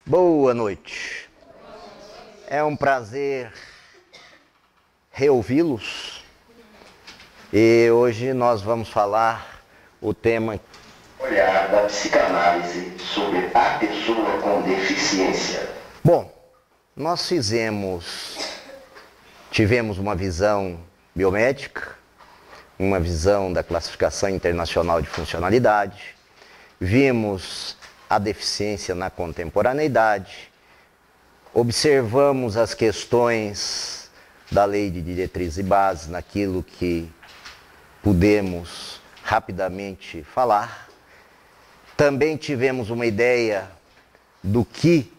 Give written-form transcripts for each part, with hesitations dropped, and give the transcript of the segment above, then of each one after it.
Boa noite. É um prazer reouvi-los e hoje nós vamos falar o tema olhar da psicanálise sobre a pessoa com deficiência. Bom, nós tivemos uma visão biomédica, uma visão da classificação internacional de funcionalidade, vimos a deficiência na contemporaneidade, observamos as questões da lei de diretrizes e bases naquilo que pudemos rapidamente falar. Também tivemos uma ideia do que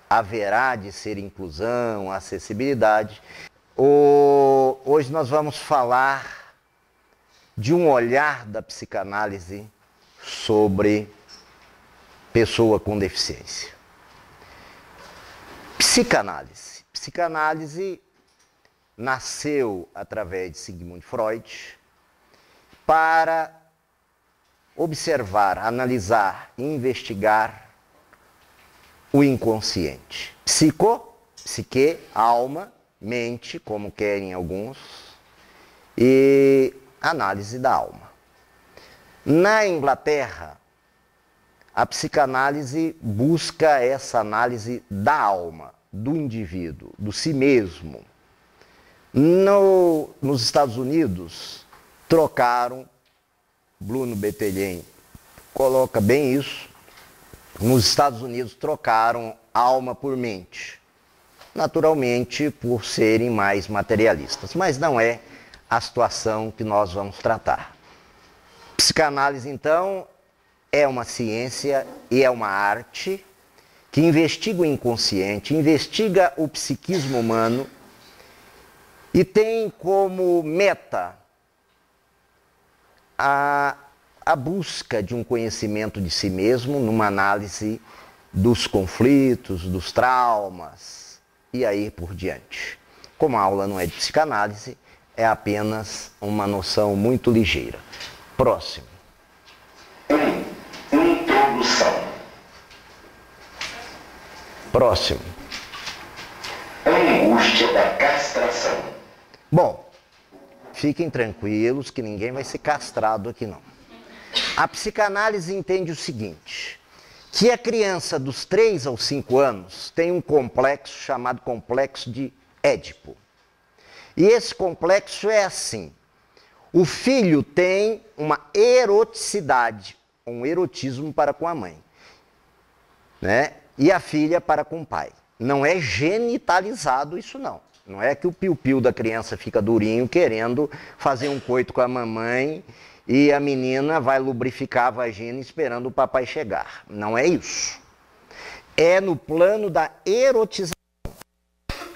haverá de ser inclusão, acessibilidade. Hoje nós vamos falar de um olhar da psicanálise sobre pessoa com deficiência. Psicanálise. Psicanálise nasceu através de Sigmund Freud para observar, analisar e investigar o inconsciente. Psique, alma, mente, como querem alguns, e análise da alma. Na Inglaterra, a psicanálise busca essa análise da alma, do indivíduo, do si mesmo. Nos Estados Unidos, trocaram, Bruno Bettelheim coloca bem isso, nos Estados Unidos trocaram alma por mente, naturalmente por serem mais materialistas, mas não é a situação que nós vamos tratar. Psicanálise, então, é uma ciência e é uma arte que investiga o inconsciente, investiga o psiquismo humano e tem como meta a busca de um conhecimento de si mesmo numa análise dos conflitos, dos traumas e aí por diante. Como a aula não é de psicanálise, é apenas uma noção muito ligeira. Próximo. Introdução. Próximo. Angústia da castração. Bom, fiquem tranquilos que ninguém vai ser castrado aqui não. A psicanálise entende o seguinte, que a criança dos 3 aos 5 anos tem um complexo chamado complexo de Édipo. E esse complexo é assim, o filho tem uma eroticidade, um erotismo para com a mãe, né? E a filha para com o pai. Não é genitalizado isso não. Não é que o piu-piu da criança fica durinho querendo fazer um coito com a mamãe e a menina vai lubrificar a vagina esperando o papai chegar. Não é isso. É no plano da erotização.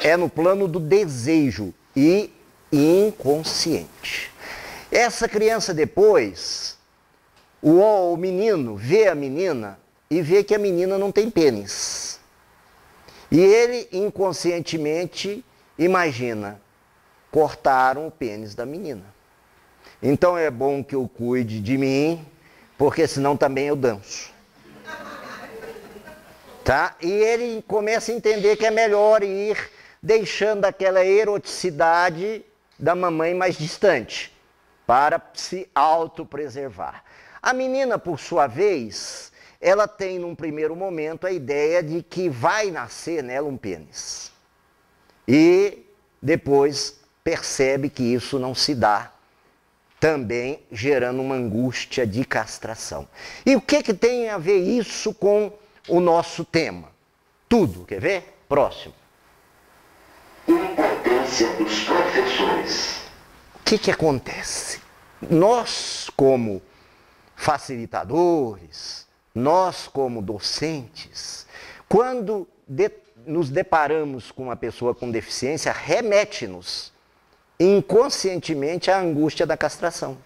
É no plano do desejo e inconsciente. Essa criança depois, o menino vê a menina e vê que a menina não tem pênis. E ele inconscientemente imagina, cortaram o pênis da menina. Então é bom que eu cuide de mim, porque senão também eu danço. Tá? E ele começa a entender que é melhor ir deixando aquela eroticidade da mamãe mais distante, para se autopreservar. A menina, por sua vez, ela tem num primeiro momento a ideia de que vai nascer nela um pênis. E depois percebe que isso não se dá, também gerando uma angústia de castração. E o que tem a ver isso com o nosso tema? Tudo, quer ver? Próximo. Importância dos professores. O que acontece? Nós, como facilitadores, nós, como docentes, quando nos deparamos com uma pessoa com deficiência, remete-nos inconscientemente à angústia da castração.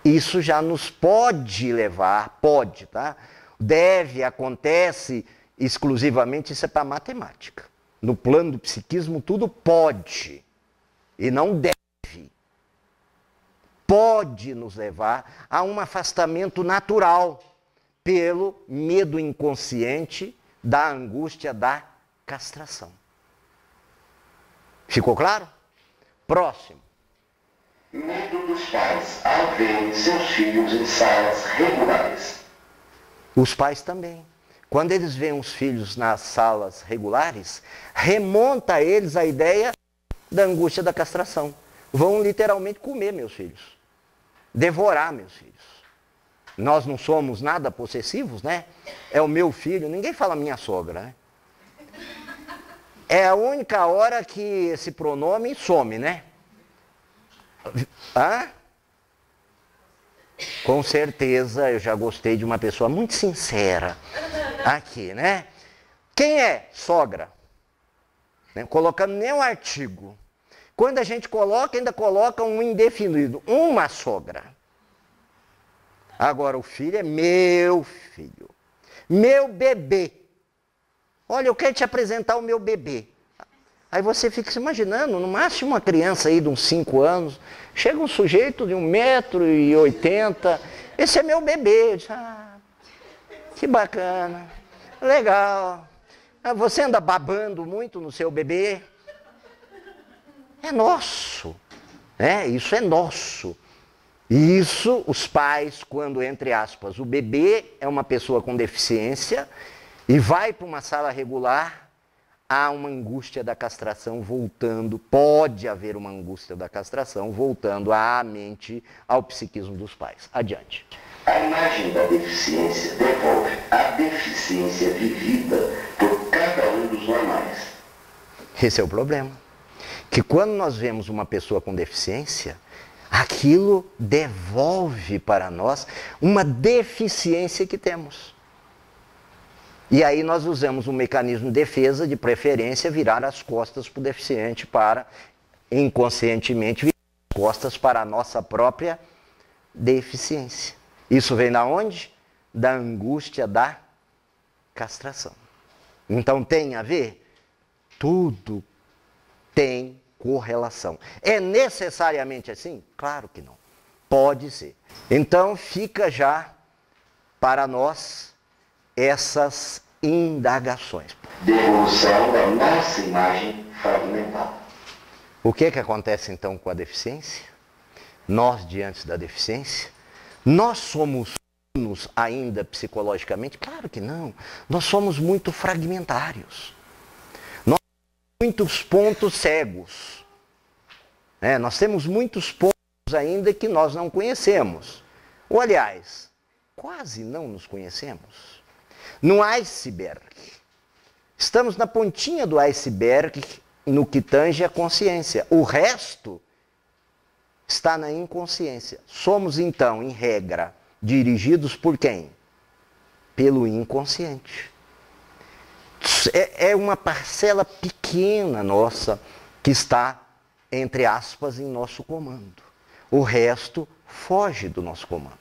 Isso já nos pode levar, tá? Acontece exclusivamente, isso é para matemática. No plano do psiquismo, tudo pode e não deve. Pode nos levar a um afastamento natural pelo medo inconsciente da angústia da castração. Ficou claro? Próximo. Medo dos pais ao verem seus filhos em salas regulares. Os pais também. Quando eles veem os filhos nas salas regulares, remonta a eles a ideia da angústia da castração. Vão literalmente comer meus filhos. Devorar meus filhos. Nós não somos nada possessivos, né? É o meu filho, ninguém fala minha sogra, né? É a única hora que esse pronome some, né? Hã? Com certeza, eu já gostei de uma pessoa muito sincera aqui, né? Quem é sogra? Né? Colocando nem um artigo. Quando a gente coloca, ainda coloca um indefinido. Uma sogra. Agora, o filho é meu filho. Meu bebê. Olha, eu quero te apresentar o meu bebê. Aí você fica se imaginando, no máximo uma criança aí de uns 5 anos, chega um sujeito de 1,80 m, esse é meu bebê. Eu disse, que bacana, legal. Você anda babando muito no seu bebê? É nosso, né? Isso é nosso. E isso, os pais, quando, entre aspas, o bebê é uma pessoa com deficiência e vai para uma sala regular, há uma angústia da castração voltando, pode haver uma angústia da castração voltando à mente, ao psiquismo dos pais. Adiante. A imagem da deficiência devolve a deficiência vivida por cada um dos normais. Esse é o problema. Que quando nós vemos uma pessoa com deficiência, aquilo devolve para nós uma deficiência que temos. E aí nós usamos um mecanismo de defesa, de preferência, virar as costas para o deficiente para, inconscientemente, virar as costas para a nossa própria deficiência. Isso vem da onde? Da angústia da castração. Então tem a ver? Tudo tem correlação. É necessariamente assim? Claro que não. Pode ser. Então fica já para nós essas indagações. Devolução da nossa imagem fragmentada. O que acontece então com a deficiência? Nós, diante da deficiência, nós somos humanos ainda psicologicamente? Claro que não. Nós somos muito fragmentários. Nós temos muitos pontos cegos. Nós temos muitos pontos ainda que nós não conhecemos. Ou, aliás, quase não nos conhecemos. No iceberg. Estamos na pontinha do iceberg no que tange a consciência. O resto está na inconsciência. Somos, então, em regra, dirigidos por quem? Pelo inconsciente. É uma parcela pequena nossa que está, entre aspas, em nosso comando. O resto foge do nosso comando.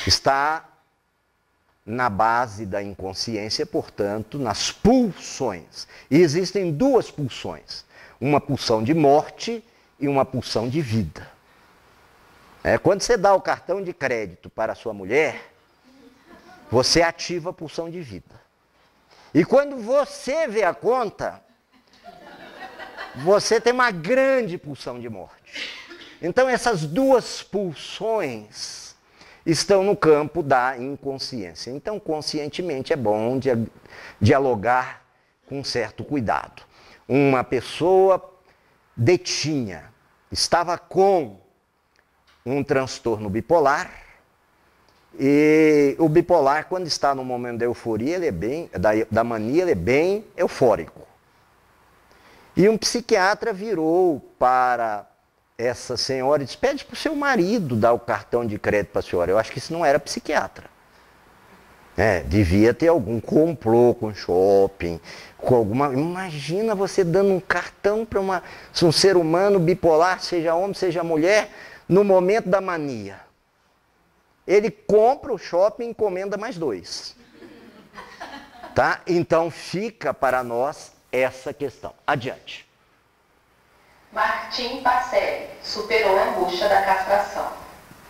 Está na base da inconsciência, portanto, nas pulsões. E existem duas pulsões. Uma pulsão de morte e uma pulsão de vida. Quando você dá o cartão de crédito para a sua mulher, você ativa a pulsão de vida. E quando você vê a conta, você tem uma grande pulsão de morte. Então essas duas pulsões estão no campo da inconsciência. Então, conscientemente, é bom dialogar com certo cuidado. Uma pessoa detinha, estava com um transtorno bipolar, e o bipolar, quando está no momento da euforia, ele é bem, da mania, ele é bem eufórico. E um psiquiatra virou para essa senhora e disse, pede para o seu marido dar o cartão de crédito para a senhora. Eu acho que isso não era psiquiatra. Devia ter algum complô com shopping, com alguma... Imagina você dando um cartão para um ser humano bipolar, seja homem, seja mulher, no momento da mania. Ele compra o shopping e encomenda mais 2. Tá? Então fica para nós essa questão. Adiante. Martim Pacelli superou a angústia da castração.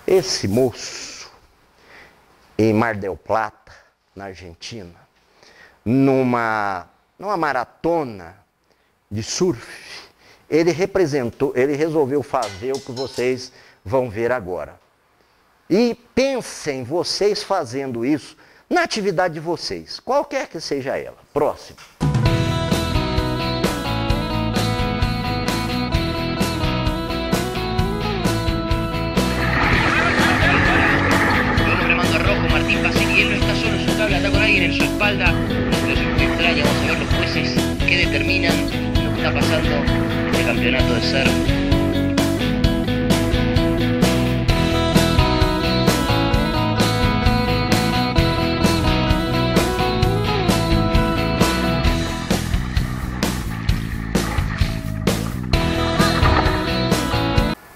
Esse moço, em Mar del Plata, na Argentina, numa maratona de surf, ele resolveu fazer o que vocês vão ver agora. E pensem vocês fazendo isso na atividade de vocês, qualquer que seja ela. Próximo. Martín Pacini, y él no está solo en su tabla, está con alguien en su espalda. Una situación muy extraña. Vamos a ver los jueces que determinan lo que está pasando en este campeonato de surf.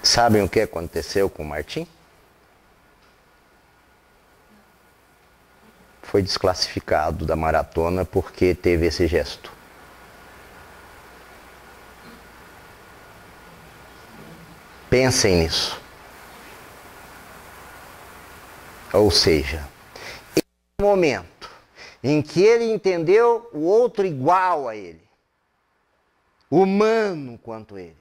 Sabem o que aconteceu com o Martim? Foi desclassificado da maratona porque teve esse gesto. Pensem nisso. Ou seja, em um momento em que ele entendeu o outro igual a ele, humano quanto ele,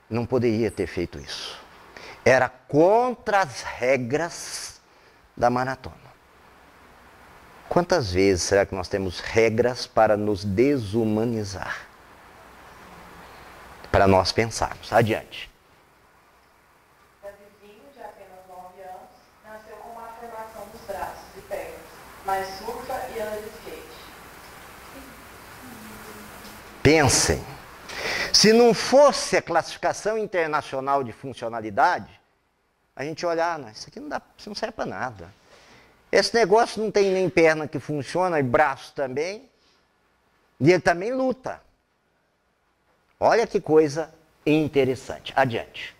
não poderia ter feito isso. Era contra as regras da maratona. Quantas vezes será que nós temos regras para nos desumanizar? Para nós pensarmos. Adiante. Davizinho, de apenas 9 anos, nasceu com uma formação dos braços e pernas, mas surfa e anda de skate. Pensem. Se não fosse a classificação internacional de funcionalidade, a gente olhar, não, isso aqui não dá, isso não serve para nada. Esse negócio não tem nem perna que funciona, e braço também. E ele também luta. Olha que coisa interessante. Adiante.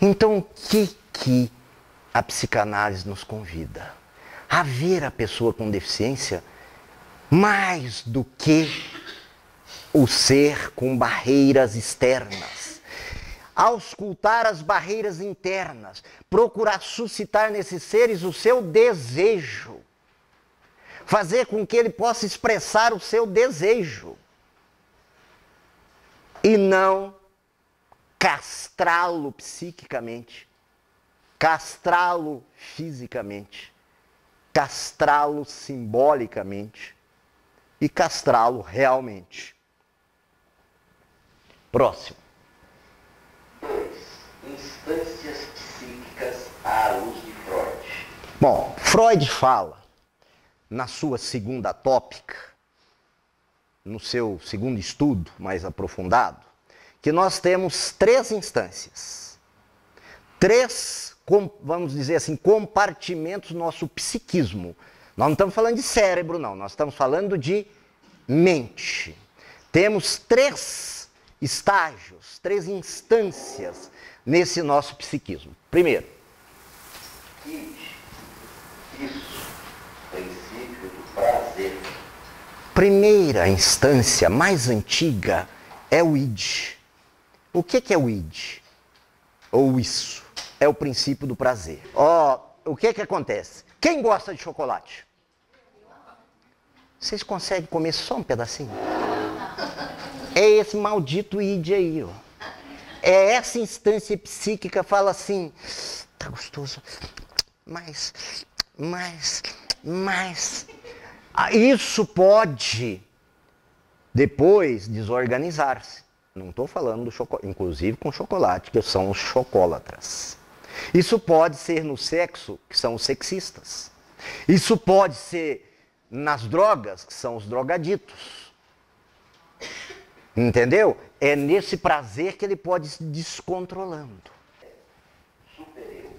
Então, o que a psicanálise nos convida? A ver a pessoa com deficiência mais do que o ser com barreiras externas. Auscultar as barreiras internas, procurar suscitar nesses seres o seu desejo, fazer com que ele possa expressar o seu desejo e não castrá-lo psiquicamente, castrá-lo fisicamente, castrá-lo simbolicamente e castrá-lo realmente. Próximo. 2. Instâncias psíquicas à luz de Freud. Bom, Freud fala, na sua segunda tópica, no seu segundo estudo mais aprofundado, que nós temos 3 instâncias. 3, vamos dizer assim, compartimentos do nosso psiquismo. Nós não estamos falando de cérebro, não. Nós estamos falando de mente. Temos 3 estágios, 3 instâncias nesse nosso psiquismo. Primeiro, Isso, princípio do prazer. Primeira instância, mais antiga, é o id. O que é o id? Ou isso? É o princípio do prazer. O que acontece? Quem gosta de chocolate? Vocês conseguem comer só um pedacinho? É esse maldito id aí, ó. É essa instância psíquica que fala assim, tá gostoso, mais. Isso pode, depois, desorganizar-se. Não estou falando do chocolate, inclusive com chocolate, que são os chocolatras. Isso pode ser no sexo, que são os sexistas. Isso pode ser nas drogas, que são os drogaditos. Entendeu? É nesse prazer que ele pode ir se descontrolando. Supereu.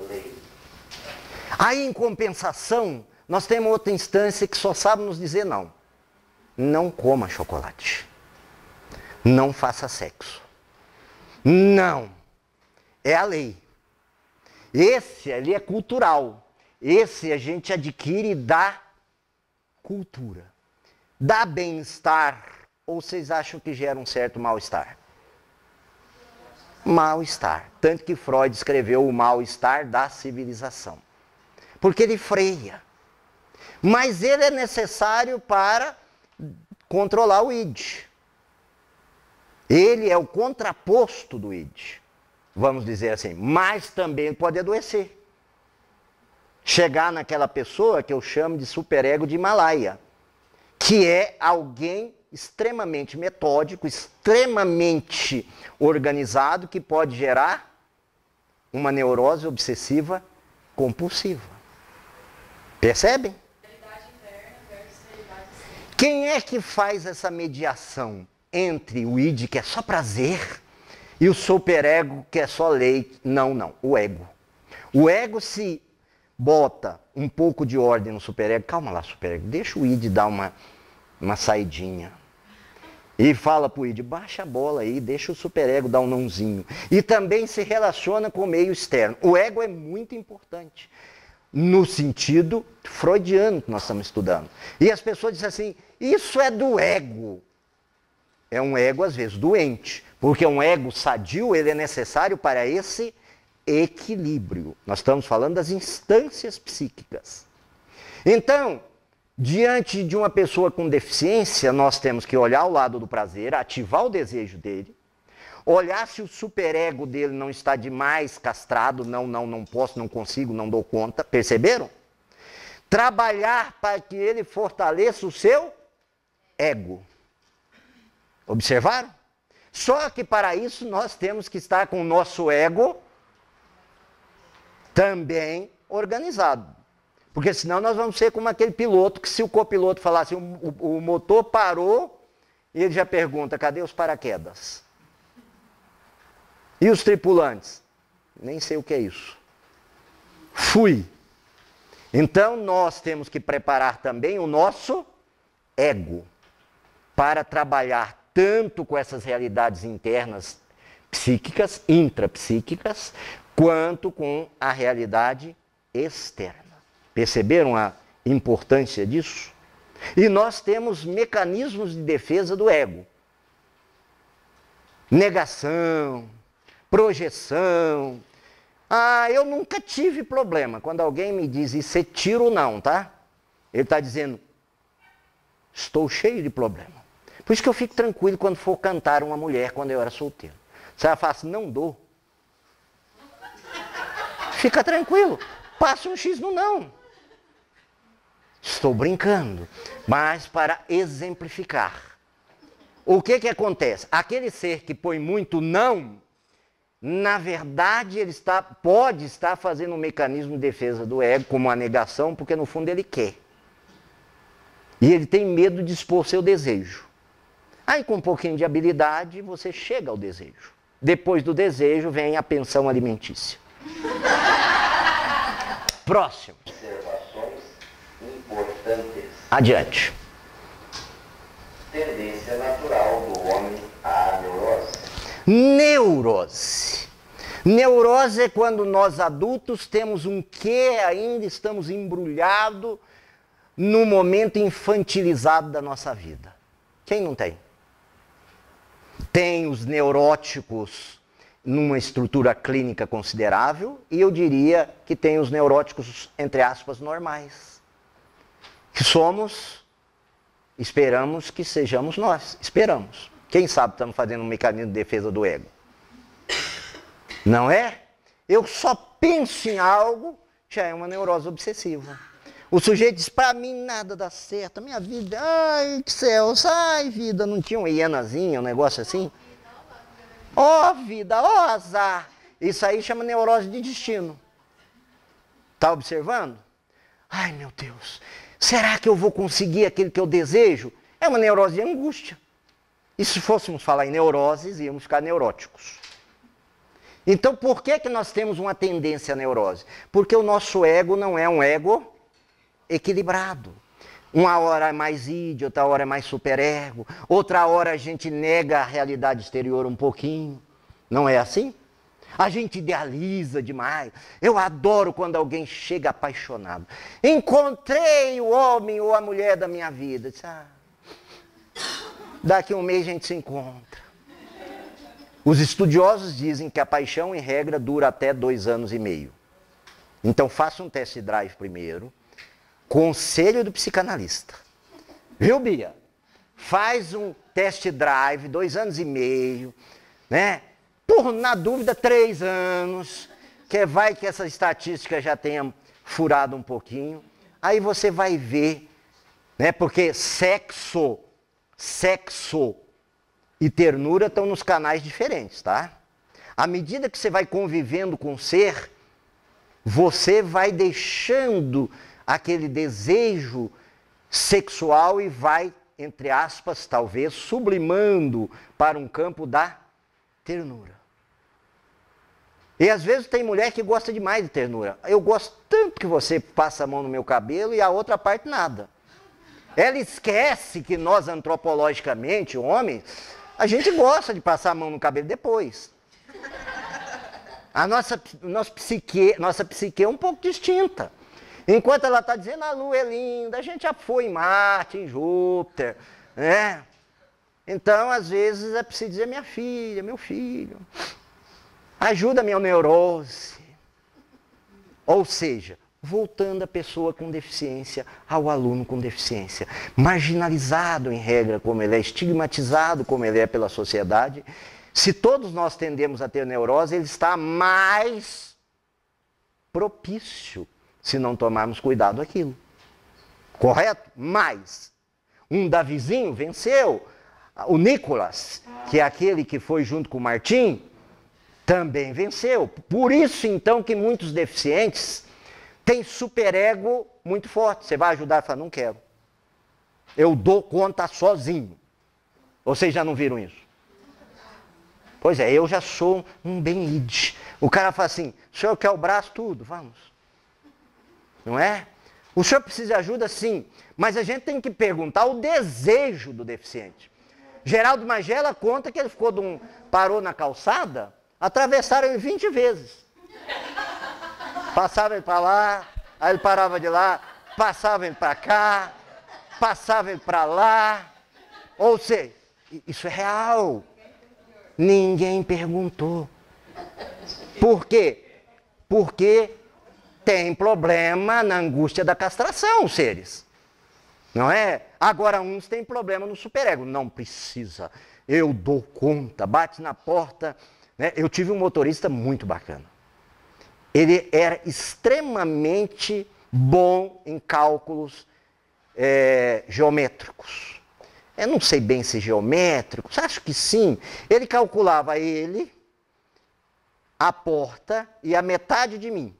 Lei. Aí, em compensação, nós temos outra instância que só sabe nos dizer não. Não coma chocolate. Não faça sexo. Não. É a lei. Esse ali é cultural. Esse a gente adquire da cultura. Dá bem-estar. Ou vocês acham que gera um certo mal-estar? Mal-estar. Tanto que Freud escreveu o mal-estar da civilização. porque ele freia. Mas ele é necessário para controlar o id. Ele é o contraposto do id, vamos dizer assim. Mas também pode adoecer. Chegar naquela pessoa que eu chamo de superego de Himalaia, que é alguém extremamente metódico, extremamente organizado, que pode gerar uma neurose obsessiva compulsiva. Percebem? Quem é que faz essa mediação entre o id, que é só prazer, e o superego, que é só lei? Não, o ego. O ego se bota um pouco de ordem no superego. Calma lá, superego, deixa o id dar uma saidinha. E fala pro id, baixa a bola aí, deixa o superego dar um nãozinho. E também se relaciona com o meio externo. O ego é muito importante, no sentido freudiano que nós estamos estudando. E as pessoas dizem assim, isso é do ego. É um ego, às vezes, doente. Porque um ego sadio, ele é necessário para esse equilíbrio. Nós estamos falando das instâncias psíquicas. Então, diante de uma pessoa com deficiência, nós temos que olhar o lado do prazer, ativar o desejo dele, olhar se o superego dele não está demais castrado, não posso, não consigo, não dou conta, perceberam? Trabalhar para que ele fortaleça o seu ego. Observaram? Só que para isso nós temos que estar com o nosso ego também organizado. Porque senão nós vamos ser como aquele piloto que, se o copiloto falar assim, o motor parou, e ele já pergunta, cadê os paraquedas? E os tripulantes? Nem sei o que é isso. Fui. Então nós temos que preparar também o nosso ego para trabalhar tanto com essas realidades internas psíquicas, intrapsíquicas, quanto com a realidade externa. Perceberam a importância disso? E nós temos mecanismos de defesa do ego. Negação, projeção. Eu nunca tive problema. Quando alguém me diz isso é tiro, não, tá? Ele está dizendo, estou cheio de problema. Por isso que eu fico tranquilo quando for cantar uma mulher quando eu era solteiro. Se ela fala assim, não dou. Fica tranquilo. Passa um X no não. Estou brincando. Mas para exemplificar. O que acontece? Aquele ser que põe muito não, na verdade ele pode estar fazendo um mecanismo de defesa do ego, como a negação, porque no fundo ele quer. E ele tem medo de expor seu desejo. Aí com um pouquinho de habilidade você chega ao desejo. Depois do desejo vem a pensão alimentícia. Próximo. Observações importantes. Adiante. Tendência natural do homem à neurose. Neurose. Neurose é quando nós adultos temos um quê, ainda estamos embrulhados no momento infantilizado da nossa vida. Quem não tem? Tem os neuróticos numa estrutura clínica considerável, e eu diria que tem os neuróticos, entre aspas, normais. Que esperamos que sejamos nós. Esperamos. Quem sabe estamos fazendo um mecanismo de defesa do ego. Não é? Eu só penso em algo, já é uma neurose obsessiva. O sujeito diz, para mim nada dá certo, a minha vida, ai que céus, ai vida, não tinha uma hienazinha, um negócio assim? Ó vida, ó azar. Isso aí chama neurose de destino. Está observando? Ai meu Deus, será que eu vou conseguir aquilo que eu desejo? É uma neurose de angústia. E se fôssemos falar em neuroses, íamos ficar neuróticos. Então por que nós temos uma tendência à neurose? Porque o nosso ego não é um ego equilibrado. Uma hora é mais id, outra hora é mais superego, outra hora a gente nega a realidade exterior um pouquinho. Não é assim? A gente idealiza demais. Eu adoro quando alguém chega apaixonado. Encontrei o homem ou a mulher da minha vida. Daqui a um mês a gente se encontra. Os estudiosos dizem que a paixão, em regra, dura até 2 anos e meio. Então faça um test drive primeiro. Conselho do psicanalista. Viu, Bia? Faz um test drive, 2 anos e meio, né? Por, na dúvida, 3 anos, que vai que essa estatística já tenha furado um pouquinho. Aí você vai ver, né? Porque sexo e ternura estão nos canais diferentes, tá? À medida que você vai convivendo com o ser, você vai deixando aquele desejo sexual e vai, entre aspas, talvez, sublimando para um campo da ternura. E às vezes tem mulher que gosta demais de ternura. Eu gosto tanto que você passa a mão no meu cabelo e a outra parte nada. Ela esquece que nós, antropologicamente, homens, a gente gosta de passar a mão no cabelo depois. A nossa psique é um pouco distinta. Enquanto ela está dizendo, a lua é linda, a gente já foi em Marte, em Júpiter, né? Então, às vezes, é preciso dizer, minha filha, meu filho, ajuda a minha neurose. Ou seja, voltando a pessoa com deficiência ao aluno com deficiência, marginalizado em regra como ele é, estigmatizado como ele é pela sociedade. Se todos nós tendemos a ter neurose, ele está mais propício se não tomarmos cuidado aquilo. Correto? Mas um Davizinho venceu. O Nicolas, que é aquele que foi junto com o Martim, também venceu. Por isso, então, que muitos deficientes têm superego muito forte. Você vai ajudar e fala, não quero. Eu dou conta sozinho. Vocês já não viram isso? Pois é, eu já sou um bem-id. O cara fala assim, o senhor quer o braço? Tudo, vamos. Não é? O senhor precisa de ajuda? Sim. Mas a gente tem que perguntar o desejo do deficiente. Geraldo Magela conta que ele parou na calçada, atravessaram ele 20 vezes. Passava ele para lá, aí ele parava de lá, passava ele para cá, passava ele para lá. Ou seja, isso é real. Ninguém perguntou. Por quê? Porque tem problema na angústia da castração, os seres. Não é? Agora, uns têm problema no superego. Não precisa. Eu dou conta. Bate na porta. Né? Eu tive um motorista muito bacana. Ele era extremamente bom em cálculos geométricos. Eu não sei bem se geométricos, acho que sim. Ele calculava ele, a porta e a metade de mim.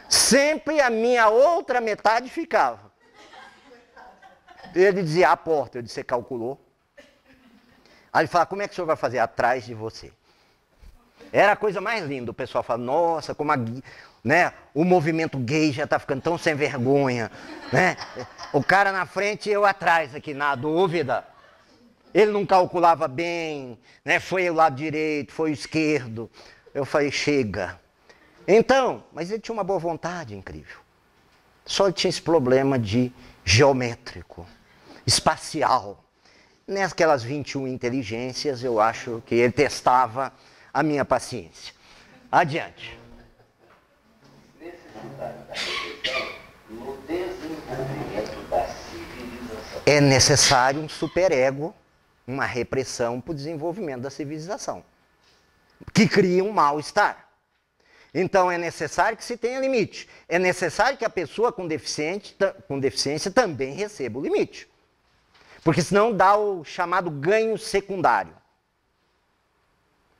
Sempre a minha outra metade ficava. Ele dizia, a porta. Eu disse, você calculou? Aí ele falava, como é que o senhor vai fazer? Atrás de você. Era a coisa mais linda. O pessoal fala, nossa, como né, o movimento gay já está ficando tão sem vergonha. Né? O cara na frente e eu atrás aqui, na dúvida. Ele não calculava bem, né? Foi o lado direito, foi o esquerdo. Eu falei, chega. Então, mas ele tinha uma boa vontade incrível. Só ele tinha esse problema de geométrico, espacial. Naquelas 21 inteligências, eu acho que ele testava a minha paciência. Adiante. No desenvolvimento da civilização. É necessário um superego, uma repressão para o desenvolvimento da civilização, que cria um mal-estar. Então é necessário que se tenha limite. É necessário que a pessoa com deficiência também receba o limite. Porque senão dá o chamado ganho secundário.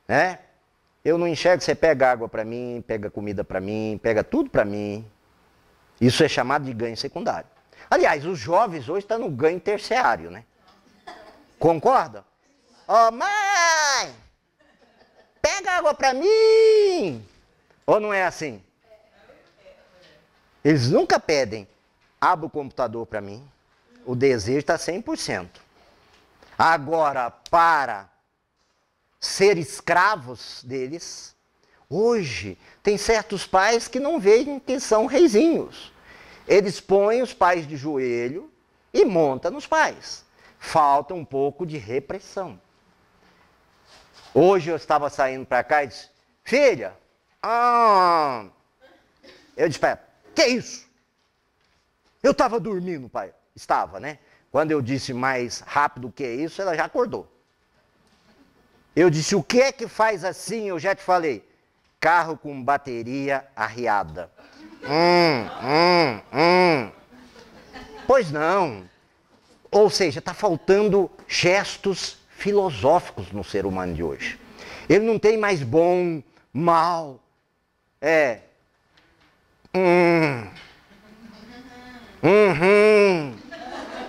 Né? Eu não enxergo, você pega água para mim, pega comida para mim, pega tudo para mim. Isso é chamado de ganho secundário. Aliás, os jovens hoje estão no ganho terciário, né? Concorda? Ó, mãe! Pega água para mim! Ou não é assim? Eles nunca pedem, abre o computador para mim, o desejo está 100%. Agora, para ser escravos deles, hoje tem certos pais que não veem que são reizinhos. Eles põem os pais de joelho e montam nos pais. Falta um pouco de repressão. Hoje eu estava saindo para cá e disse, filha, Ah. Eu disse para ela, que isso? Eu estava dormindo, pai. Estava, né? Quando eu disse mais rápido que isso, ela já acordou. Eu disse, o que é que faz assim? Eu já te falei. Carro com bateria arriada. Pois não. Ou seja, está faltando gestos filosóficos no ser humano de hoje. Ele não tem mais bom, mal.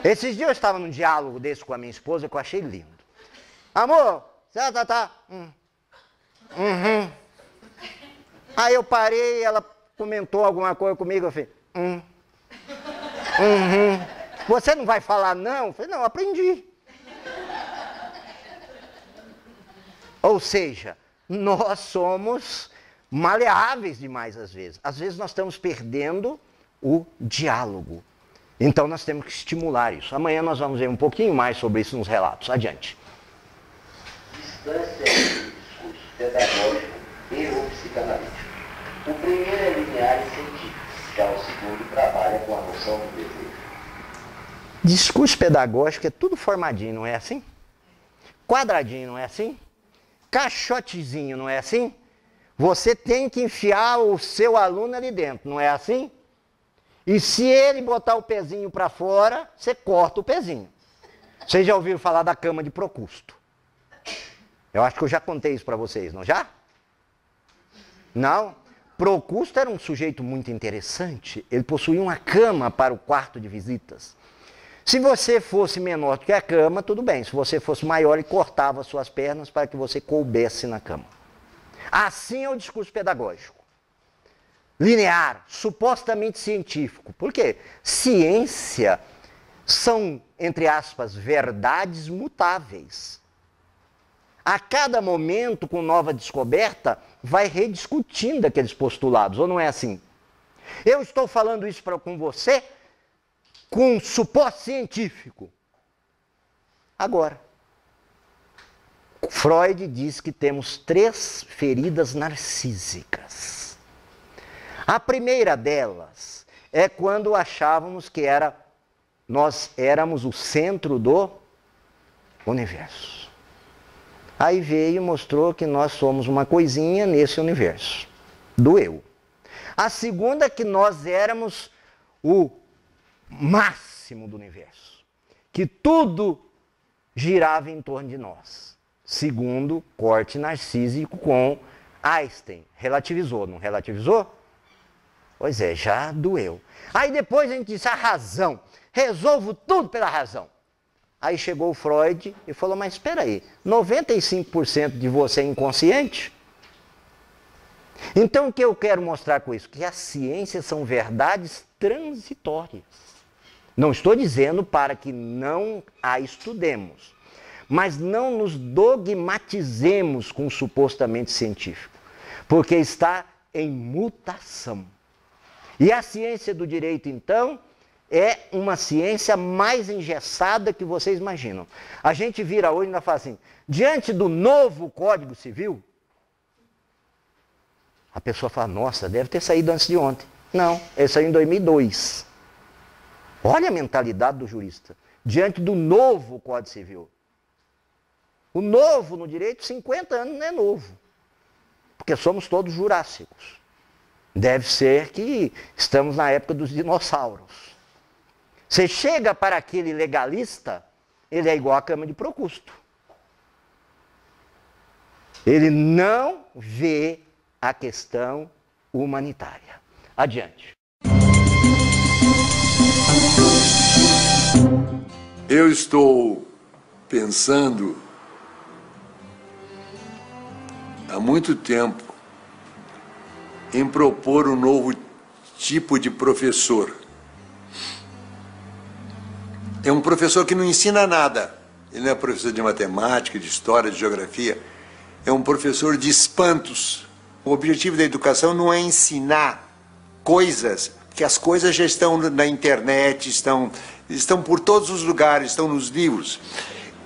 Esses dias eu estava num diálogo desse com a minha esposa que eu achei lindo. Amor, tá. Aí eu parei, ela comentou alguma coisa comigo, eu falei, Você não vai falar não? Eu falei, não, aprendi. Ou seja, nós somos maleáveis demais às vezes. Às vezes nós estamos perdendo o diálogo. Então nós temos que estimular isso. Amanhã nós vamos ver um pouquinho mais sobre isso nos relatos. Adiante. Distância entre o discurso pedagógico e o psicanalítico. O primeiro é linear e científico, já o segundo trabalha com a noção do desejo. Discurso pedagógico é tudo formadinho, não é assim? Quadradinho, não é assim? Caixotezinho, não é assim? Você tem que enfiar o seu aluno ali dentro, não é assim? E se ele botar o pezinho para fora, você corta o pezinho. Vocês já ouviram falar da cama de Procusto? Eu acho que eu já contei isso para vocês, não já? Não? Procusto era um sujeito muito interessante. Ele possuía uma cama para o quarto de visitas. Se você fosse menor do que a cama, tudo bem. Se você fosse maior, ele cortava suas pernas para que você coubesse na cama. Assim é o discurso pedagógico. Linear, supostamente científico. Por quê? Ciência são, entre aspas, verdades mutáveis. A cada momento, com nova descoberta, vai rediscutindo aqueles postulados, ou não é assim? Eu estou falando isso com você com um suporte científico. Agora, Freud diz que temos 3 feridas narcísicas. A primeira delas é quando achávamos que nós éramos o centro do universo. Aí veio e mostrou que nós somos uma coisinha nesse universo, do eu. A segunda é que nós éramos o máximo do universo, que tudo girava em torno de nós. Segundo corte narcísico com Einstein. Relativizou, não relativizou? Pois é, já doeu. Aí depois a gente disse, a razão. Resolvo tudo pela razão. Aí chegou o Freud e falou, mas espera aí, 95% de você é inconsciente? Então o que eu quero mostrar com isso? Que as ciências são verdades transitórias. Não estou dizendo para que não a estudemos, mas não nos dogmatizemos com o supostamente científico, porque está em mutação. E a ciência do direito, então, é uma ciência mais engessada que vocês imaginam. A gente vira hoje e ainda fala assim, diante do novo Código Civil, a pessoa fala, nossa, deve ter saído antes de ontem. Não, ele saiu em 2002. Olha a mentalidade do jurista. Diante do novo Código Civil. O novo no direito, 50 anos não é novo. Porque somos todos jurássicos. Deve ser que estamos na época dos dinossauros. Você chega para aquele legalista, ele é igual à cama de Procusto. Ele não vê a questão humanitária. Adiante. Eu estou pensando há muito tempo em propor um novo tipo de professor. É um professor que não ensina nada. Ele não é professor de matemática, de história, de geografia. É um professor de espantos. O objetivo da educação não é ensinar coisas, porque as coisas já estão na internet, estão por todos os lugares, estão nos livros.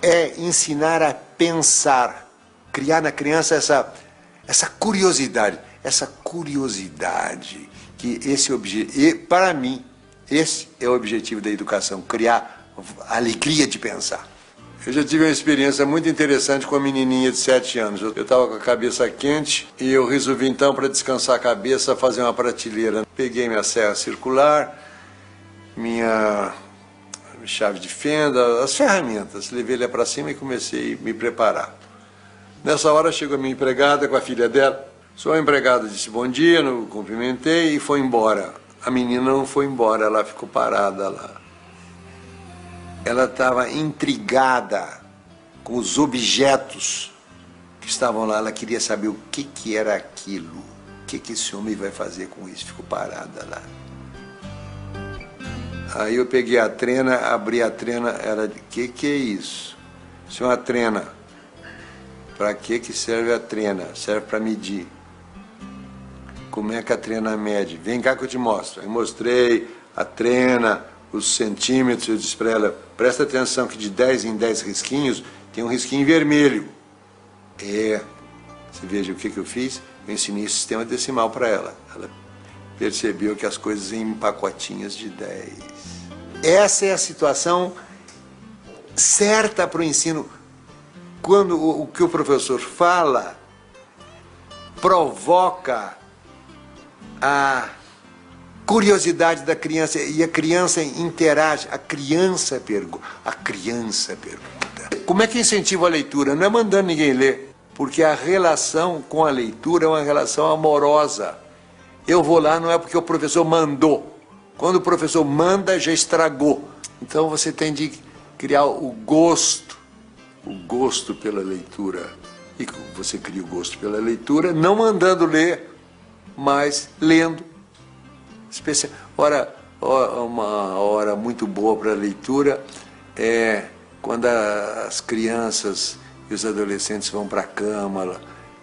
É ensinar a pensar, criar na criança essa curiosidade. essa curiosidade, que para mim, esse é o objetivo da educação, criar a alegria de pensar. Eu já tive uma experiência muito interessante com uma menininha de 7 anos. Eu estava com a cabeça quente e eu resolvi então, para descansar a cabeça, fazer uma prateleira. Peguei minha serra circular, minha chave de fenda, as ferramentas. Levei ela para cima e comecei a me preparar. Nessa hora chegou a minha empregada com a filha dela. Sua empregada disse bom dia, eu cumprimentei e foi embora. A menina não foi embora, ela ficou parada lá. Ela estava intrigada com os objetos que estavam lá. Ela queria saber o que era aquilo. O que esse homem vai fazer com isso? Ficou parada lá. Aí eu peguei a trena, abri a trena. Ela disse, que é isso? Isso é uma trena. Para que serve a trena? Serve para medir. Como é que a trena mede? Vem cá que eu te mostro. Aí mostrei a trena, os centímetros. Eu disse para ela, presta atenção que de 10 em 10 risquinhos tem um risquinho vermelho. Você veja o que eu fiz? Eu ensinei o sistema decimal para ela. Ela percebeu que as coisas em pacotinhos de 10. Essa é a situação certa para o ensino. Quando o que o professor fala provoca a curiosidade da criança e a criança interage, a criança pergunta. Como é que incentiva a leitura? Não é mandando ninguém ler, porque a relação com a leitura é uma relação amorosa. Eu vou lá não é porque o professor mandou. Quando o professor manda, já estragou. Então você tem de criar o gosto pela leitura. E você cria o gosto pela leitura, não mandando ler, mas lendo. Uma hora muito boa para a leitura é quando as crianças e os adolescentes vão para a cama.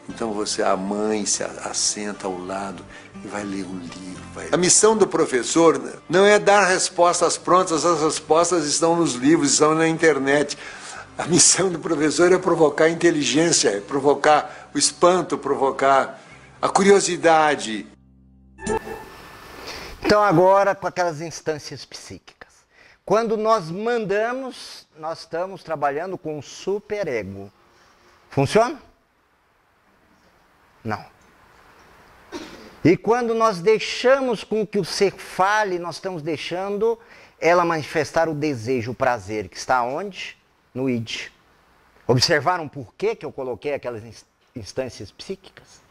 Então a mãe se assenta ao lado e vai ler um livro. A missão do professor não é dar respostas prontas, as respostas estão nos livros, estão na internet. A missão do professor é provocar a inteligência, é provocar o espanto, provocar a curiosidade. Então agora com aquelas instâncias psíquicas. Quando nós mandamos, nós estamos trabalhando com o superego. Funciona? Não. E quando nós deixamos com que o ser fale, nós estamos deixando ela manifestar o desejo, o prazer, que está onde? No id. Observaram por que eu coloquei aquelas instâncias psíquicas?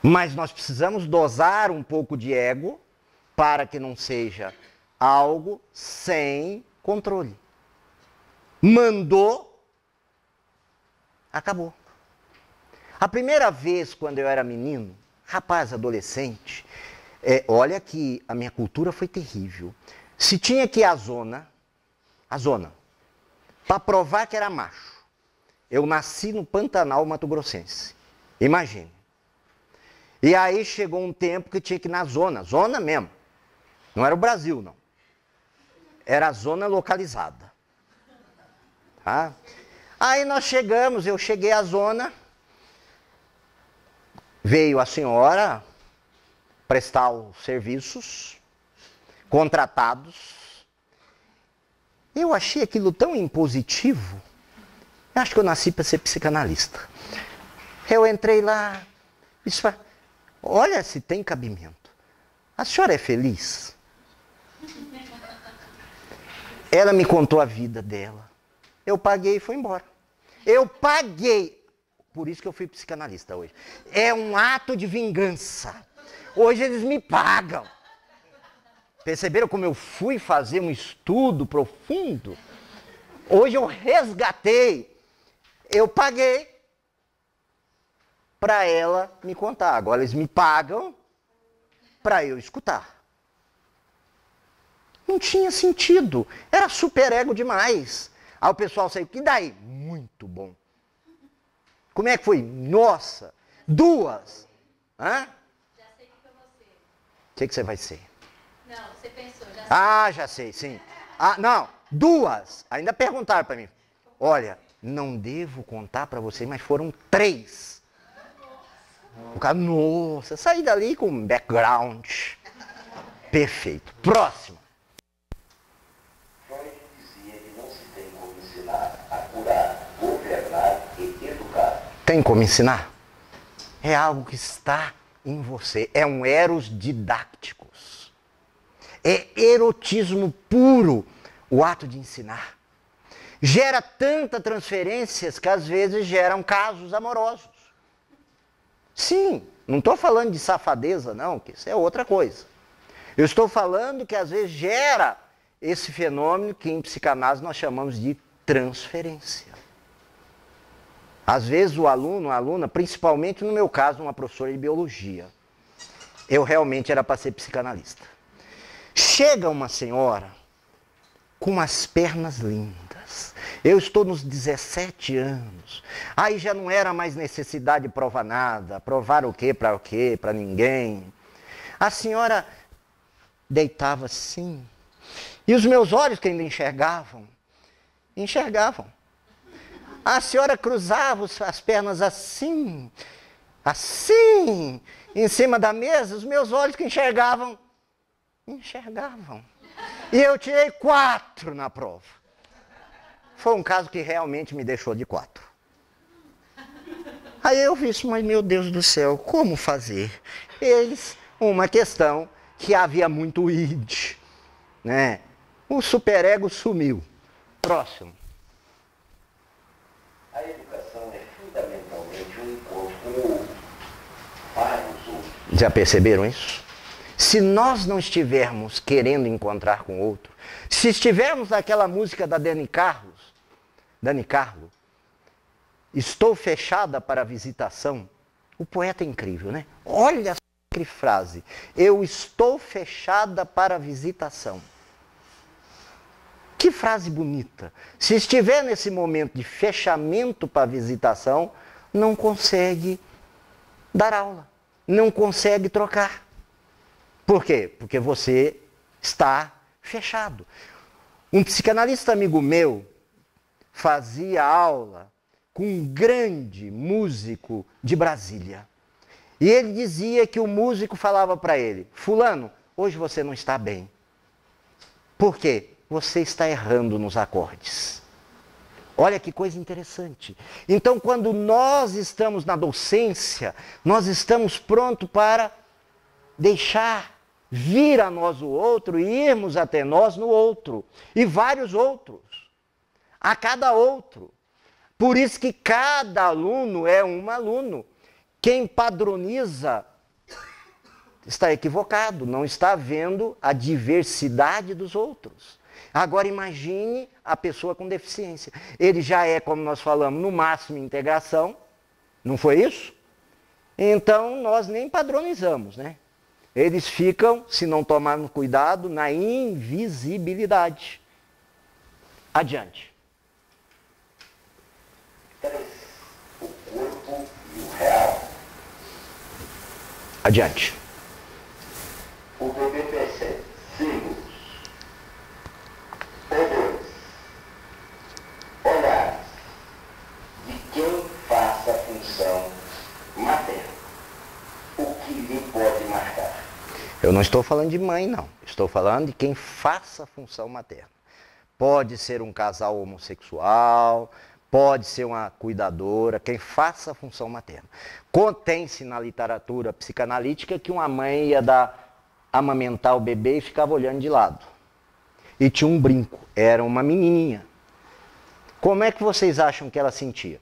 Mas nós precisamos dosar um pouco de ego para que não seja algo sem controle. Mandou, acabou. A primeira vez quando eu era menino, rapaz, adolescente, olha que a minha cultura foi terrível. Se tinha que ir à zona, para provar que era macho. Eu nasci no Pantanal Mato Grossense. Imagine. E aí chegou um tempo que tinha que ir na zona mesmo. Não era o Brasil, não. Era a zona localizada. Tá? Aí nós chegamos, eu cheguei à zona, veio a senhora prestar os serviços, contratados. Eu achei aquilo tão impositivo. Eu acho que eu nasci para ser psicanalista. Eu entrei lá, olha se tem cabimento. A senhora é feliz? Ela me contou a vida dela. Eu paguei e foi embora. Eu paguei. Por isso que eu fui psicanalista hoje. É um ato de vingança. Hoje eles me pagam. Perceberam como eu fui fazer um estudo profundo? Hoje eu resgatei. Eu paguei para ela me contar. Agora eles me pagam para eu escutar. Não tinha sentido. Era superego demais. Aí o pessoal saiu, e daí? Muito bom. Como é que foi? Nossa, 2. Hã? Já sei o que eu vou ser. O que você vai ser? Não, você pensou, já sei. Ah, já sei, sim. Ah, não, 2. Ainda perguntaram para mim. Olha, não devo contar para você, mas foram 3. cara, nossa, saí dali com um background perfeito. Próximo. Freud dizia que não se tem como ensinar a curar, governar e educar. Tem como ensinar? É algo que está em você. É um eros didácticos. É erotismo puro o ato de ensinar. Gera tanta transferências que às vezes geram casos amorosos. Sim, não estou falando de safadeza não, que isso é outra coisa. Eu estou falando que às vezes gera esse fenômeno que em psicanálise nós chamamos de transferência. Às vezes o aluno, a aluna, principalmente no meu caso, uma professora de biologia, eu realmente era para ser psicanalista. Chega uma senhora com umas pernas lindas. Eu estou nos 17 anos. Aí já não era mais necessidade de provar nada. Provar o quê, para ninguém. A senhora deitava assim. E os meus olhos que ainda enxergavam. A senhora cruzava as pernas assim, assim, em cima da mesa, os meus olhos que enxergavam. E eu tirei 4 na prova. Foi um caso que realmente me deixou de 4. Aí eu vi isso, mas meu Deus do céu, como fazer? Eis uma questão que havia muito id, né? O superego sumiu. Próximo. A educação é fundamentalmente um encontro com o outro, vários outros. Já perceberam isso? Se nós não estivermos querendo encontrar com o outro, se estivermos naquela música da Dani Carlo, estou fechada para a visitação, o poeta é incrível, né? Olha que frase, eu estou fechada para a visitação. Que frase bonita. Se estiver nesse momento de fechamento para a visitação, não consegue dar aula, não consegue trocar. Por quê? Porque você está fechado. Um psicanalista amigo meu fazia aula com um grande músico de Brasília. E ele dizia que o músico falava para ele: fulano, hoje você não está bem. Por quê? Você está errando nos acordes. Olha que coisa interessante. Então, quando nós estamos na docência, nós estamos prontos para deixar vir a nós o outro e irmos até nós no outro. E vários outros. A cada outro. Por isso que cada aluno é um aluno. Quem padroniza está equivocado, não está vendo a diversidade dos outros. Agora imagine a pessoa com deficiência. Ele já é, como nós falamos, no máximo integração, não foi isso? Então nós nem padronizamos, né? Eles ficam, se não tomarmos cuidado, na invisibilidade. Adiante. 3. O corpo e o real. Adiante. O bebê percebe símbolos, odores, olhares de quem faça a função materna. O que lhe pode marcar? Eu não estou falando de mãe, não. Estou falando de quem faça a função materna. Pode ser um casal homossexual, pode ser uma cuidadora, quem faça a função materna. Contém-se na literatura psicanalítica que uma mãe ia amamentar o bebê e ficava olhando de lado. E tinha um brinco, era uma menininha. Como é que vocês acham que ela sentia?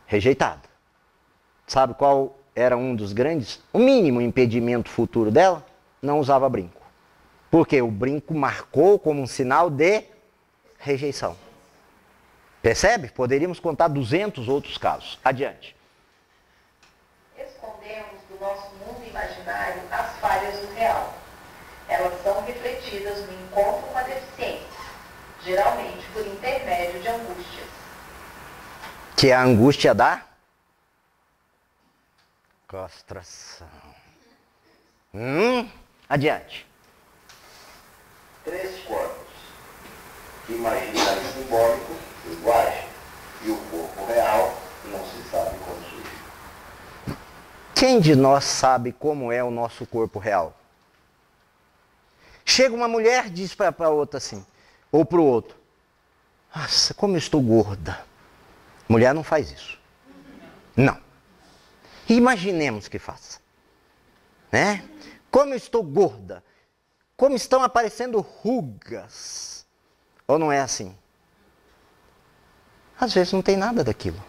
Rejeitada. Sabe qual era um dos grandes, o mínimo impedimento futuro dela? Não usava brinco. Porque o brinco marcou como um sinal de rejeição. Percebe? Poderíamos contar 200 outros casos. Adiante. Escondemos do nosso mundo imaginário as falhas do real. Elas são refletidas no encontro com a deficiência, geralmente por intermédio de angústias. Que é a angústia da castração. Adiante. 3 corpos. Imaginário simbólico, linguagem. E o corpo real não se sabe como surgiu. Quem de nós sabe como é o nosso corpo real? Chega uma mulher e diz para a outra assim, ou para o outro, nossa, como eu estou gorda. Mulher não faz isso. Não. Imaginemos que faça. Né? Como eu estou gorda. Como estão aparecendo rugas. Ou não é assim? Às vezes não tem nada daquilo.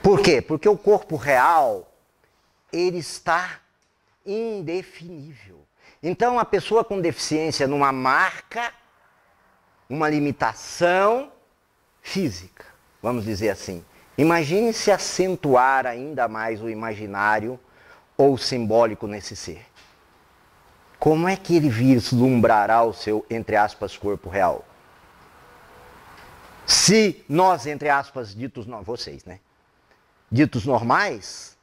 Por quê? Porque o corpo real, ele está indefinível. Então a pessoa com deficiência numa marca, uma limitação física, vamos dizer assim. Imagine se acentuar ainda mais o imaginário ou o simbólico nesse ser. Como é que ele vislumbrará o seu, entre aspas, corpo real? Se nós, entre aspas, vocês, né? Ditos normais,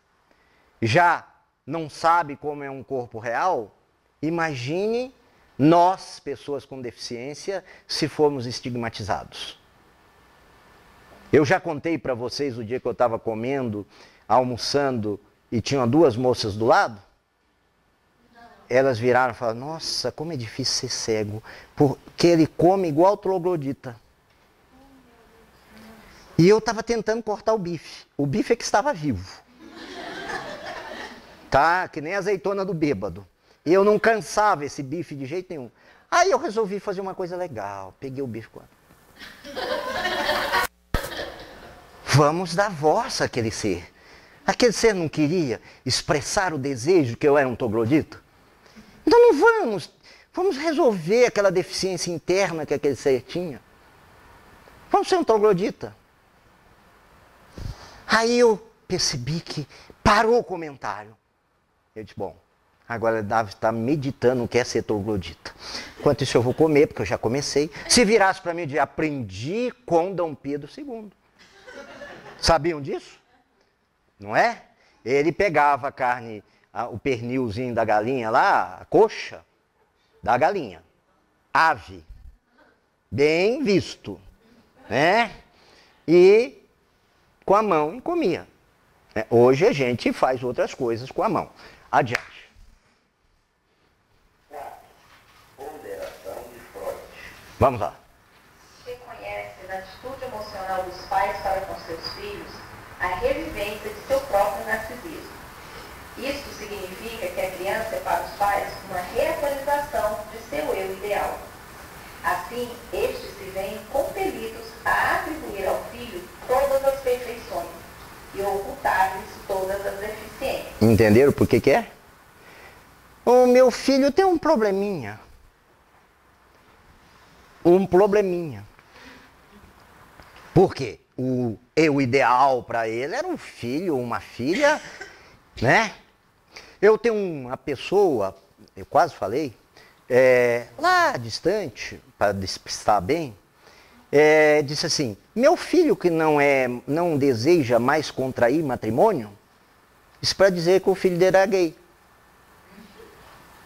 já não sabe como é um corpo real, imagine nós, pessoas com deficiência, se formos estigmatizados. Eu já contei para vocês o dia que eu estava comendo, almoçando, e tinham duas moças do lado. Elas viraram e falaram, nossa, como é difícil ser cego, porque ele come igual troglodita. E eu estava tentando cortar o bife. O bife é que estava vivo. Tá? Que nem a azeitona do bêbado. E eu não cansava esse bife de jeito nenhum. Aí eu resolvi fazer uma coisa legal. Peguei o bife com ela. Vamos dar voz àquele ser. Aquele ser não queria expressar o desejo que eu era um troglodita? Então não vamos resolver aquela deficiência interna que aquele ser tinha. Vamos ser um troglodita. Aí eu percebi que parou o comentário. Eu disse, bom, agora Davi está meditando o que é ser troglodita. Enquanto isso eu vou comer, porque eu já comecei. Se virasse para mim e dizia, aprendi com Dom Pedro II. Sabiam disso? Não é? Ele pegava a carne, o pernilzinho da galinha lá, a coxa da galinha. Ave. Bem visto. Né? E com a mão e comia. Hoje a gente faz outras coisas com a mão. Adiante. Ponderação de Freud. Vamos lá. Reconhece na atitude emocional dos pais para com seus filhos a revivência de seu próprio narcisismo. Isto significa que a criança é para os pais uma reatualização de seu eu ideal. Assim, estes se veem compelidos a atribuir ao filho todas as perfeições e ocultar-lhes todas as deficiências. Entenderam por que é? O meu filho tem um probleminha. Um probleminha. Por quê? O eu ideal para ele era um filho, uma filha, né? Eu tenho uma pessoa, eu quase falei, lá distante, para despistar bem, disse assim, meu filho que não deseja mais contrair matrimônio, isso para dizer que o filho dele era gay.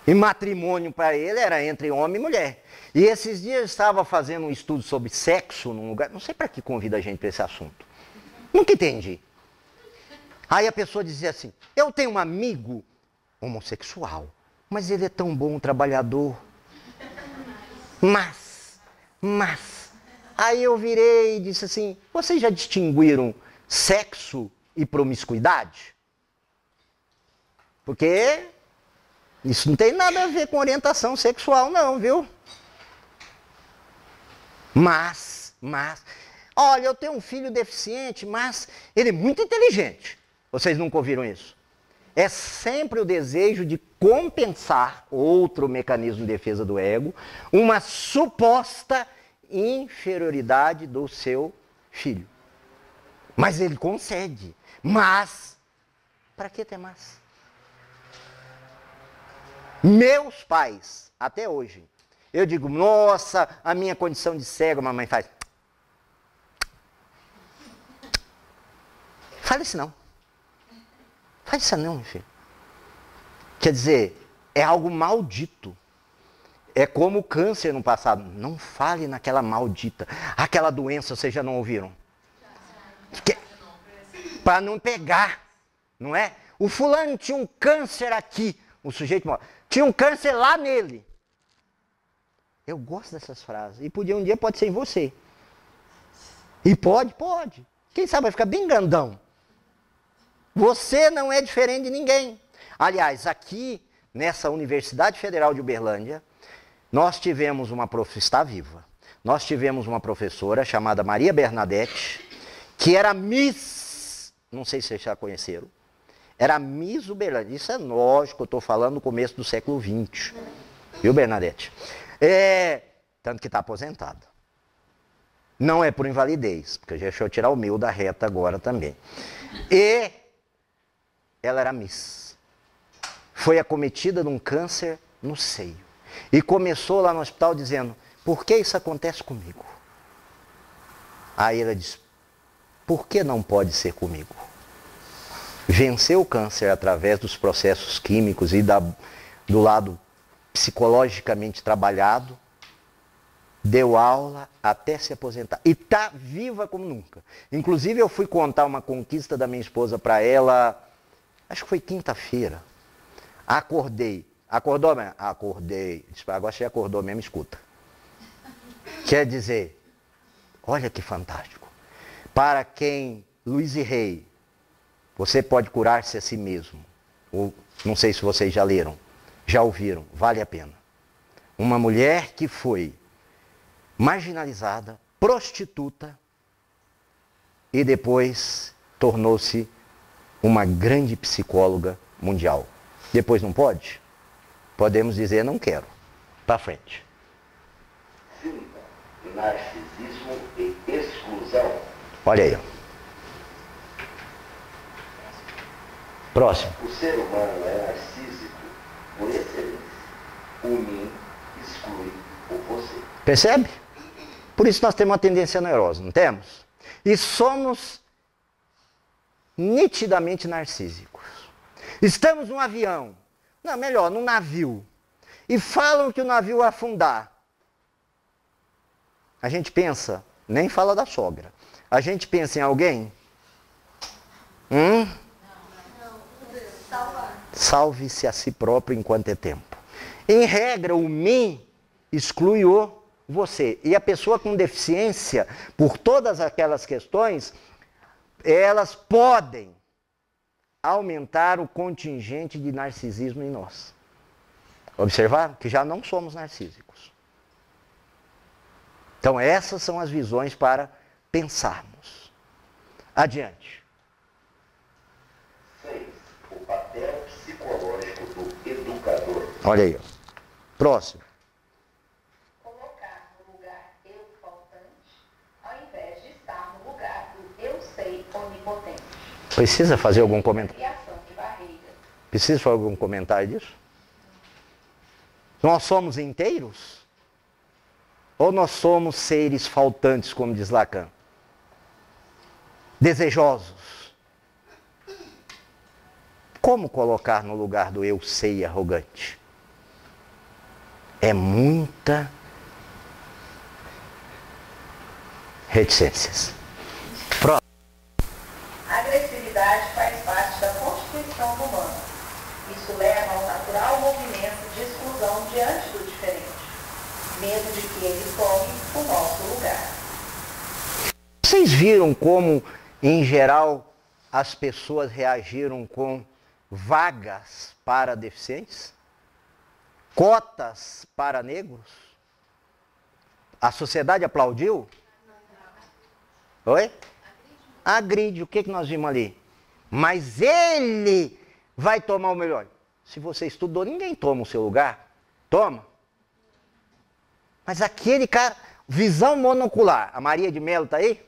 E matrimônio para ele era entre homem e mulher. E esses dias eu estava fazendo um estudo sobre sexo num lugar, não sei para que convida a gente para esse assunto. Nunca entendi. Aí a pessoa dizia assim, eu tenho um amigo homossexual, mas ele é tão bom trabalhador. Mas, aí eu virei e disse assim, vocês já distinguiram sexo e promiscuidade? Porque isso não tem nada a ver com orientação sexual não, viu? Mas, olha, eu tenho um filho deficiente, mas ele é muito inteligente. Vocês nunca ouviram isso? É sempre o desejo de compensar, outro mecanismo de defesa do ego, uma suposta inferioridade do seu filho. Mas ele concede. Mas, para que ter mais? Meus pais, até hoje, eu digo, nossa, a minha condição de cego, a mamãe faz. Fala isso não. Faz isso não, meu filho. Quer dizer, é algo maldito. É como o câncer no passado. Não fale naquela maldita. Aquela doença, vocês já não ouviram? Para não pegar, não é? o fulano tinha um câncer aqui. O sujeito morre. Tinha um câncer lá nele. Eu gosto dessas frases. E um dia pode ser em você. E pode. Quem sabe vai ficar bem grandão. Você não é diferente de ninguém. Aliás, aqui, nessa Universidade Federal de Uberlândia, nós tivemos uma professora, está viva, nós tivemos uma professora chamada Maria Bernadette, que era Miss, não sei se vocês já conheceram, era Miss Uberlândia. Isso é lógico, eu estou falando no começo do século XX. Viu, Bernadette? Tanto que está aposentada. Não é por invalidez, porque deixa eu tirar o meu da reta agora também. E ela era Miss. Foi acometida de um câncer no seio. E começou lá no hospital dizendo, por que isso acontece comigo? Aí ela disse, por que não pode ser comigo? Venceu o câncer através dos processos químicos e do lado psicologicamente trabalhado, deu aula até se aposentar. E está viva como nunca. Inclusive eu fui contar uma conquista da minha esposa para ela, acho que foi quinta-feira. Acordei. Acordou mesmo? Acordei. Agora você acordou mesmo, escuta. Quer dizer, olha que fantástico. Para quem, Luiz e Rei, você pode curar-se a si mesmo. Ou, não sei se vocês já leram, já ouviram, vale a pena. Uma mulher que foi marginalizada, prostituta, e depois tornou-se uma grande psicóloga mundial. Depois não pode? Podemos dizer, não quero. Para frente. Narcisismo e exclusão. Olha aí. Próximo. O ser humano é narcísico por excelência. O mim exclui o você. Percebe? Por isso nós temos uma tendência neurosa, não temos? E somos nitidamente narcísicos. Estamos num avião, não, melhor, num navio, e falam que o navio vai afundar. A gente pensa, nem fala da sogra, a gente pensa em alguém? Salve-se a si próprio enquanto é tempo. Em regra, o mim exclui o você. E a pessoa com deficiência, por todas aquelas questões, elas podem aumentar o contingente de narcisismo em nós. Observaram? Que já não somos narcísicos. Então essas são as visões para pensarmos. Adiante. 6. O papel psicológico do educador. Olha aí. Próximo. Colocar no lugar eu faltante, ao invés de estar no lugar do eu sei onipotente. Precisa fazer algum comentário? Criação de barreiras. Precisa fazer algum comentário disso? Nós somos inteiros? Ou nós somos seres faltantes, como diz Lacan? Desejosos? Como colocar no lugar do eu sei arrogante? É muita reticências. Próximo. A agressividade faz parte da constituição do humano. Isso leva a um natural movimento de exclusão diante do diferente. Medo de que ele tome o nosso lugar. Vocês viram como, em geral, as pessoas reagiram com vagas para deficientes? Cotas para negros? A sociedade aplaudiu? Oi? Agride. O que nós vimos ali? Mas ele vai tomar o melhor. Se você estudou, ninguém toma o seu lugar. Toma. Mas aquele cara, visão monocular. A Maria de Mello está aí?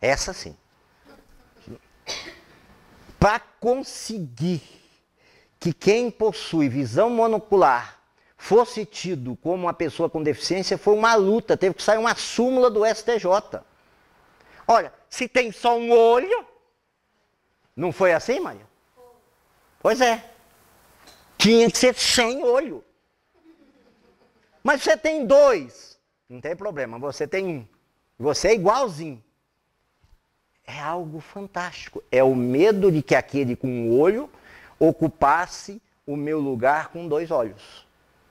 Essa sim. Para conseguir que quem possui visão monocular fosse tido como uma pessoa com deficiência, foi uma luta, teve que sair uma súmula do STJ. Olha, se tem só um olho, não foi assim, Maria? Pois é. Tinha que ser sem olho. Mas você tem dois, não tem problema, você tem um. Você é igualzinho. É algo fantástico. É o medo de que aquele com o olho ocupasse o meu lugar com 2 olhos.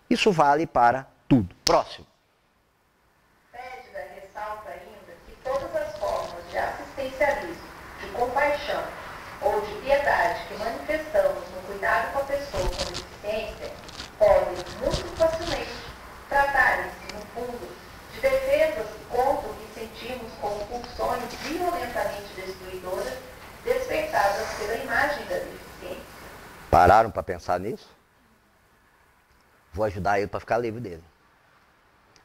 Isso vale para tudo. Próximo. Pédida ressalta ainda que todas as formas de assistencialismo, de compaixão ou de piedade que manifestamos no cuidado com a pessoa com deficiência podem muito facilmente tratarem-se, no fundo, de defesas contra o que sentimos como pulsões violentamente destruidoras despertadas pela imagem da deficiência. Pararam para pensar nisso? Vou ajudar ele para ficar livre dele.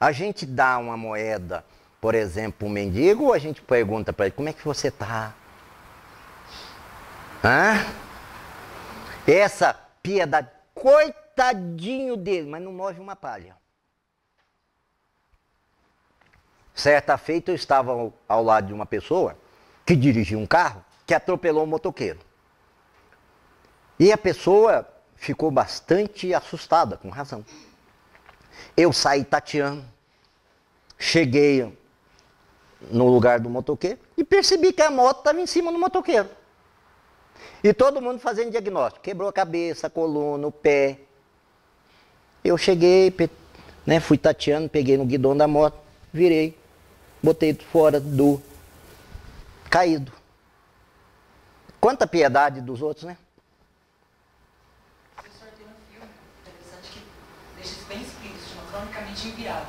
A gente dá uma moeda, por exemplo, um mendigo, ou a gente pergunta para ele, como é que você está? Essa piedade, coitadinho dele, mas não move uma palha. Certa feita eu estava ao lado de uma pessoa que dirigia um carro que atropelou um motoqueiro. E a pessoa ficou bastante assustada, com razão. Eu saí tateando, cheguei no lugar do motoqueiro e percebi que a moto estava em cima do motoqueiro. E todo mundo fazendo diagnóstico. Quebrou a cabeça, a coluna, o pé. Eu cheguei, fui tateando, peguei no guidão da moto, virei, botei fora do caído. Quanta piedade dos outros, né? Professor, tem um filme interessante que deixa isso bem explícito, chama Cronicamente Inviável.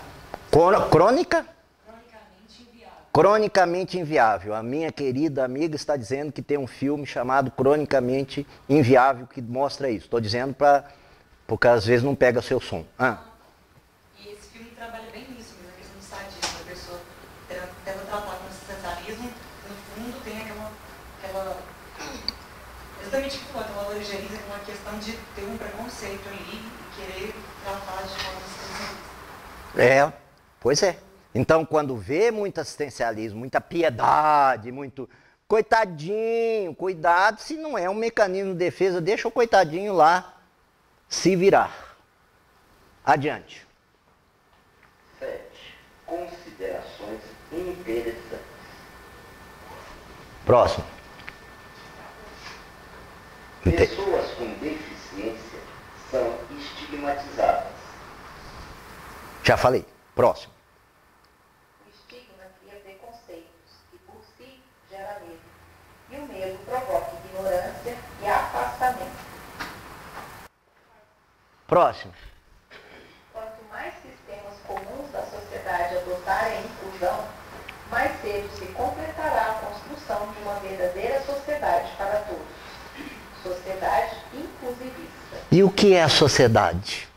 Crônica? Cronicamente Inviável. Cronicamente Inviável. A minha querida amiga está dizendo que tem um filme chamado Cronicamente Inviável que mostra isso. Estou dizendo porque às vezes não pega seu som. E esse filme trabalha bem nisso, mesmo, a questão do sadismo, a pessoa tenta tratar com esse sensarismo, no fundo tem aquela exatamente o que falou, aquela legeriza com a questão de ter um preconceito ali e querer tratar de forma assistencialista. Pois é. Então, quando vê muito assistencialismo, muita piedade, muito coitadinho, cuidado, se não é um mecanismo de defesa, deixa o coitadinho lá se virar. Adiante. 7. Considerações interessantes. Próximo. Pessoas com deficiência são estigmatizadas. Já falei. Próximo. O estigma cria preconceitos que por si gera medo. E o medo provoca ignorância e afastamento. Próximo. Quanto mais sistemas comuns da sociedade adotarem a inclusão, mais cedo se completará a construção de uma verdadeira sociedade para todos. Sociedade inclusivista. E o que é a sociedade?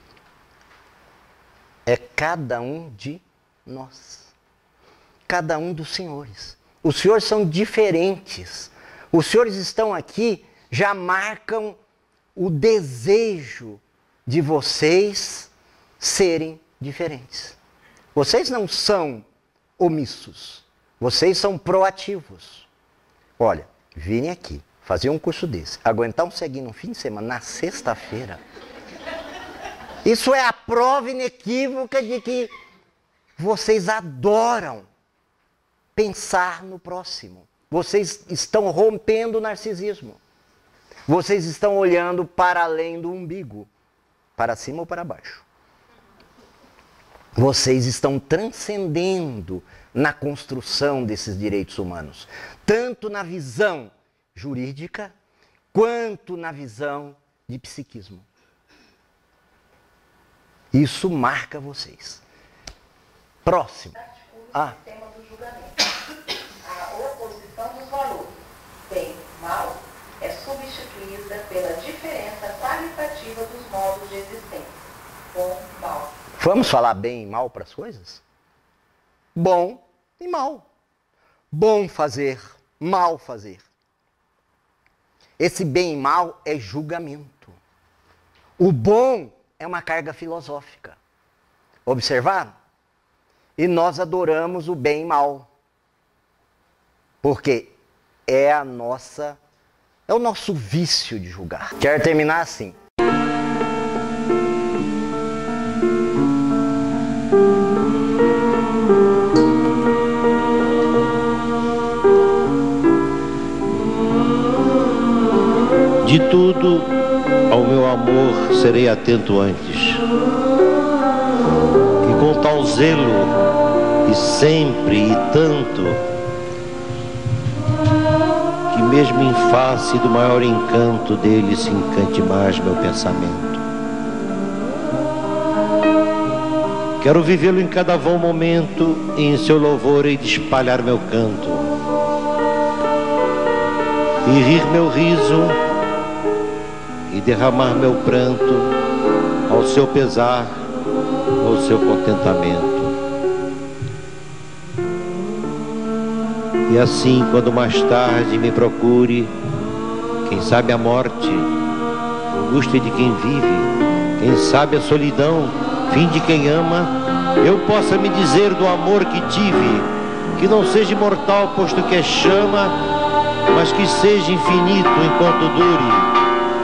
É cada um de nós. Cada um dos senhores. Os senhores são diferentes. Os senhores estão aqui, já marcam o desejo de vocês serem diferentes. Vocês não são omissos. Vocês são proativos. Olha, virem aqui, fazer um curso desse, aguentar um ceguinho no fim de semana, na sexta-feira. Isso é a prova inequívoca de que vocês adoram pensar no próximo. Vocês estão rompendo o narcisismo. Vocês estão olhando para além do umbigo, para cima ou para baixo. Vocês estão transcendendo na construção desses direitos humanos, tanto na visão jurídica, quanto na visão de psiquismo. Isso marca vocês. Próximo. O sistema do julgamento. A oposição dos valores, bem, mal, é substituída pela diferença qualitativa dos modos de existência. Bom, mal. Vamos falar bem e mal para as coisas? Bom e mal. Bom fazer, mal fazer. Esse bem e mal é julgamento. O bom é uma carga filosófica. Observaram? E nós adoramos o bem e mal. Porque é o nosso vício de julgar. Quero terminar assim. De tudo ao meu amor serei atento antes. E com tal zelo, e sempre e tanto, que mesmo em face do maior encanto dele se encante mais meu pensamento. Quero vivê-lo em cada vão momento, e em seu louvor hei de espalhar meu canto, e rir meu riso, e derramar meu pranto, ao seu pesar, ao seu contentamento. E assim, quando mais tarde me procure, quem sabe a morte, angústia de quem vive, quem sabe a solidão, fim de quem ama, eu possa me dizer do amor que tive, que não seja imortal, posto que é chama, mas que seja infinito enquanto dure.